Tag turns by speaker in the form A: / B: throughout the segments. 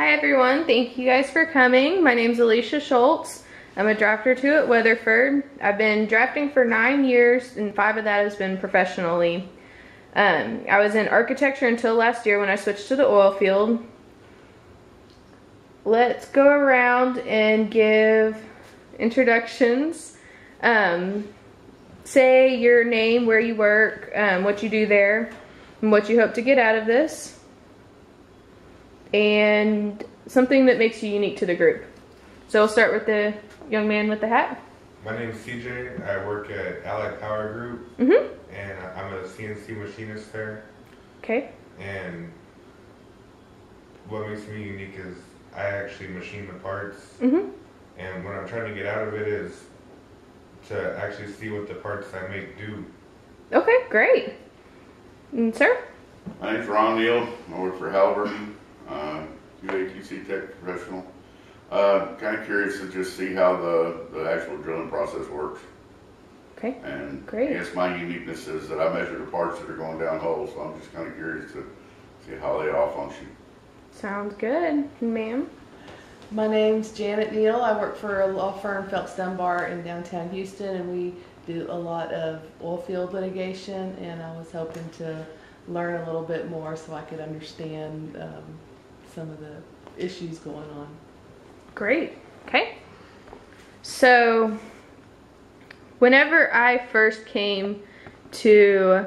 A: Hi everyone, thank you guys for coming. My name's Alicia Schultz. I'm a drafter too at Weatherford. I've been drafting for 9 years and 5 of that has been professionally. I was in architecture until last year when I switched to the oil field. Let's go around and give introductions. Say your name, where you work, what you do there, and what you hope to get out of this. And something that makes you unique to the group. So we'll start with the young man with the hat.
B: My name's CJ. I work at Allied Power Group, and I'm a CNC machinist there.
A: Okay.
B: And what makes me unique is I actually machine the parts, and what I'm trying to get out of it is to actually see what the parts I make do.
A: Okay, great. And sir?
C: My name's Neal. I work for Halliburton, QA/QC tech professional. Kind of curious to just see how the actual drilling process works.
A: Okay,
C: and
A: great.
C: I guess my uniqueness is that I measure the parts that are going down holes, so I'm just kind of curious to see how they all function.
A: Sounds good, ma'am.
D: My name's Janet Neal. I work for a law firm, Phelps Dunbar, in downtown Houston, and we do a lot of oil field litigation, and I was hoping to learn a little bit more so I could understand some of the issues going on.
A: Great. Okay. So whenever I first came to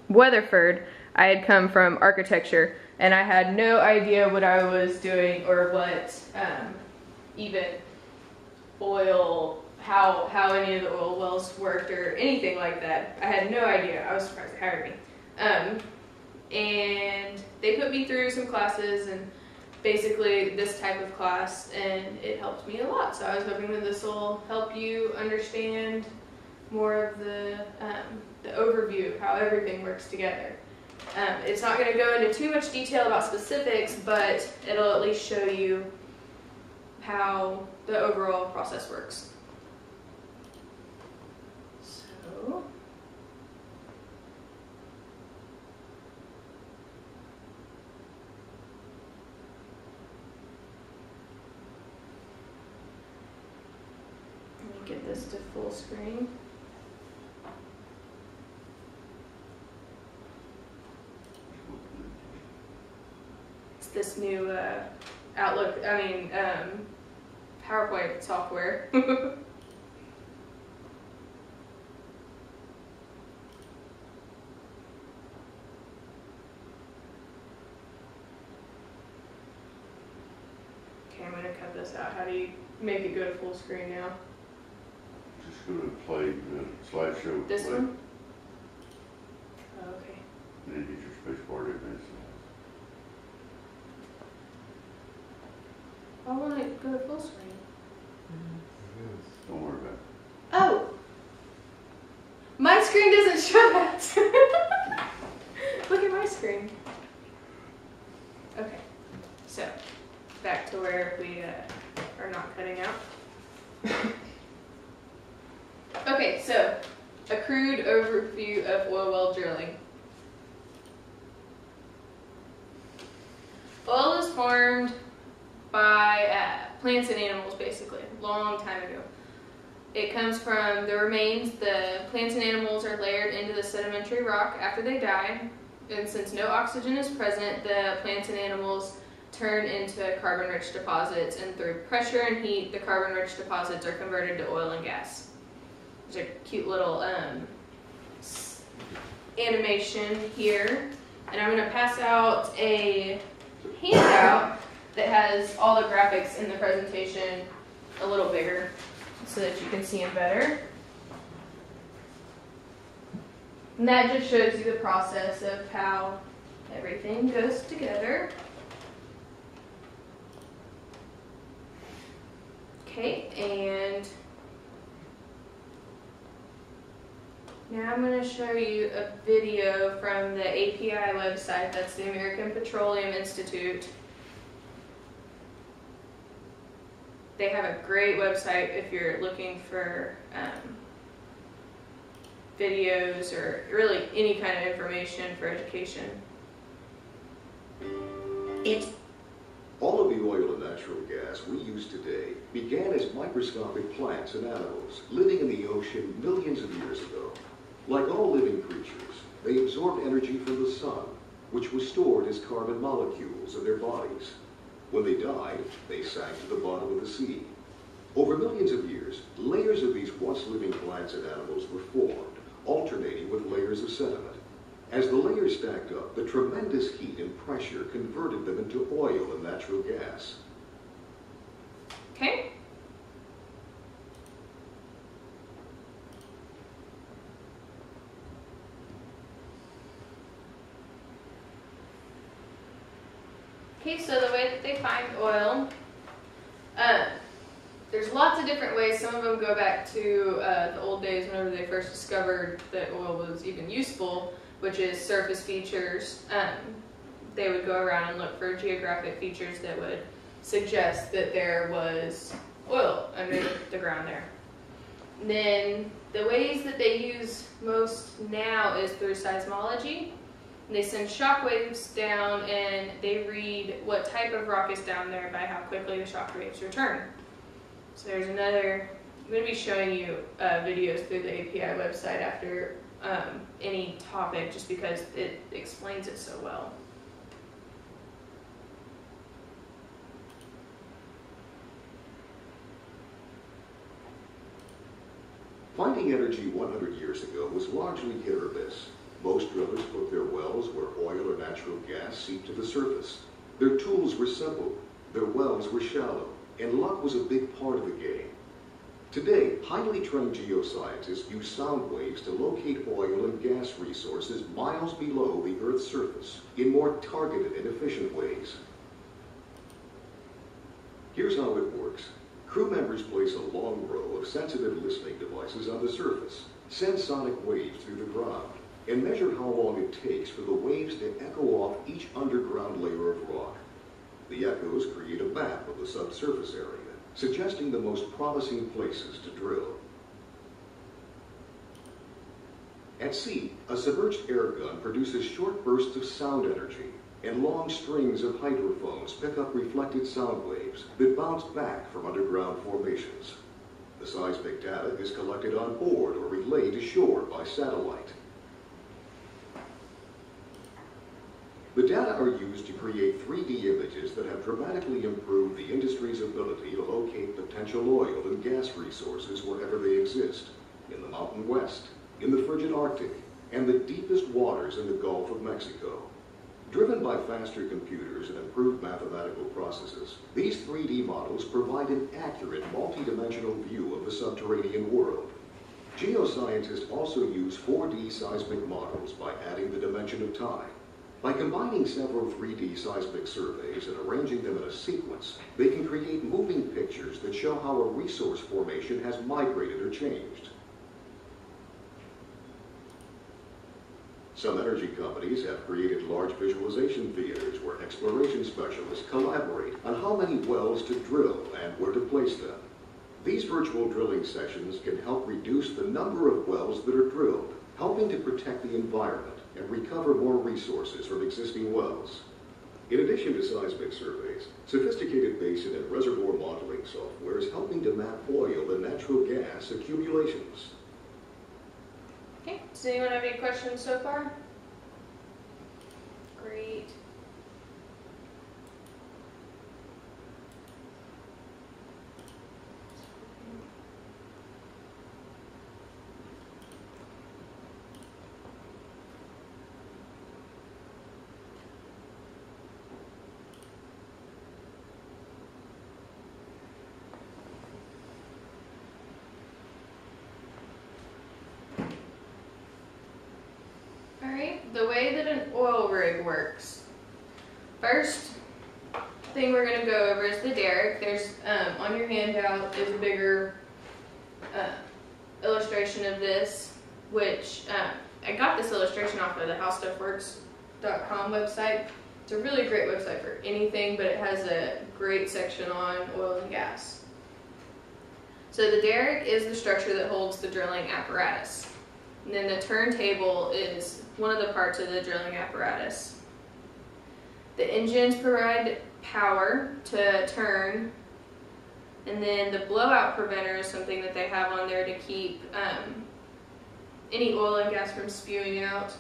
A: Weatherford, I had come from architecture and I had no idea what I was doing or what even oil, how any of the oil wells worked or anything like that. I had no idea. I was surprised they hired me. And they put me through some classes and basically this type of class, and it helped me a lot. So I was hoping that this will help you understand more of the overview of how everything works together. It's not going to go into too much detail about specifics, but it'll at least show you how the overall process works. So get this to full screen. It's this new PowerPoint software. Okay, I'm going to cut this out. How do you make it go to full screen now?
C: Just go to play the slideshow.
A: This
C: play.
A: one? Oh, okay.
C: And then get your space bar in there.
A: I want to go to full screen.
C: Don't worry about it.
A: Oh! My screen doesn't show that! Look at my screen. Okay, so back to where we are not cutting out. Okay, so a crude overview of oil well drilling. Oil is formed by plants and animals, basically, a long time ago. It comes from the remains. The plants and animals are layered into the sedimentary rock after they die, and since no oxygen is present, the plants and animals turn into carbon-rich deposits, and through pressure and heat, the carbon-rich deposits are converted to oil and gas. There's a cute little animation here, and I'm going to pass out a handout that has all the graphics in the presentation a little bigger so that you can see them better. And that just shows you the process of how everything goes together. Okay, and now I'm going to show you a video from the API website. That's the American Petroleum Institute. They have a great website if you're looking for videos or really any kind of information for education.
E: It's All of the oil and natural gas we use today began as microscopic plants and animals living in the ocean millions of years ago. Like all living creatures, they absorbed energy from the sun, which was stored as carbon molecules in their bodies. When they died, they sank to the bottom of the sea. Over millions of years, layers of these once living plants and animals were formed, alternating with layers of sediment. As the layers stacked up, the tremendous heat and pressure converted them into oil and natural gas.
A: Okay. Okay, so the way that they find oil, there's lots of different ways. Some of them go back to the old days whenever they first discovered that oil was even useful, which is surface features. They would go around and look for geographic features that would suggest that there was oil under the ground there. And then the ways that they use most now is through seismology. And they send shock waves down and they read what type of rock is down there by how quickly the shock waves return. So there's another, I'm going to be showing you videos through the API website after any topic, just because it explains it so well.
E: Finding energy 100 years ago was largely hit or miss. Most drillers put their wells where oil or natural gas seeped to the surface. Their tools were simple, their wells were shallow, and luck was a big part of the game. Today, highly trained geoscientists use sound waves to locate oil and gas resources miles below the Earth's surface in more targeted and efficient ways. Here's how it works. Crew members place a long row of sensitive listening devices on the surface, send sonic waves through the ground, and measure how long it takes for the waves to echo off each underground layer of rock. The echoes create a map of the subsurface area, suggesting the most promising places to drill. At sea, a submerged air gun produces short bursts of sound energy, and long strings of hydrophones pick up reflected sound waves that bounce back from underground formations. The seismic data is collected on board or relayed to shore by satellite. The data are used to create 3D images that have dramatically improved the industry's ability to locate potential oil and gas resources wherever they exist, in the Mountain West, in the frigid Arctic, and the deepest waters in the Gulf of Mexico. Driven by faster computers and improved mathematical processes, these 3D models provide an accurate, multi-dimensional view of the subterranean world. Geoscientists also use 4D seismic models by adding the dimension of time. By combining several 3D seismic surveys and arranging them in a sequence, they can create moving pictures that show how a resource formation has migrated or changed. Some energy companies have created large visualization theaters where exploration specialists collaborate on how many wells to drill and where to place them. These virtual drilling sessions can help reduce the number of wells that are drilled, helping to protect the environment and recover more resources from existing wells. In addition to seismic surveys, sophisticated basin and reservoir modeling software is helping to map oil and natural gas accumulations.
A: Okay, does anyone have any questions so far? Great. The way that an oil rig works. First thing we're going to go over is the derrick. There's on your handout is a bigger illustration of this, which I got this illustration off of the howstuffworks.com website. It's a really great website for anything, but it has a great section on oil and gas. So the derrick is the structure that holds the drilling apparatus. And then the turntable is one of the parts of the drilling apparatus. The engines provide power to turn. And then the blowout preventer is something that they have on there to keep any oil and gas from spewing out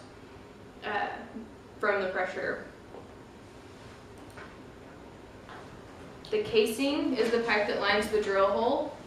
A: from the pressure. The casing is the pipe that lines the drill hole.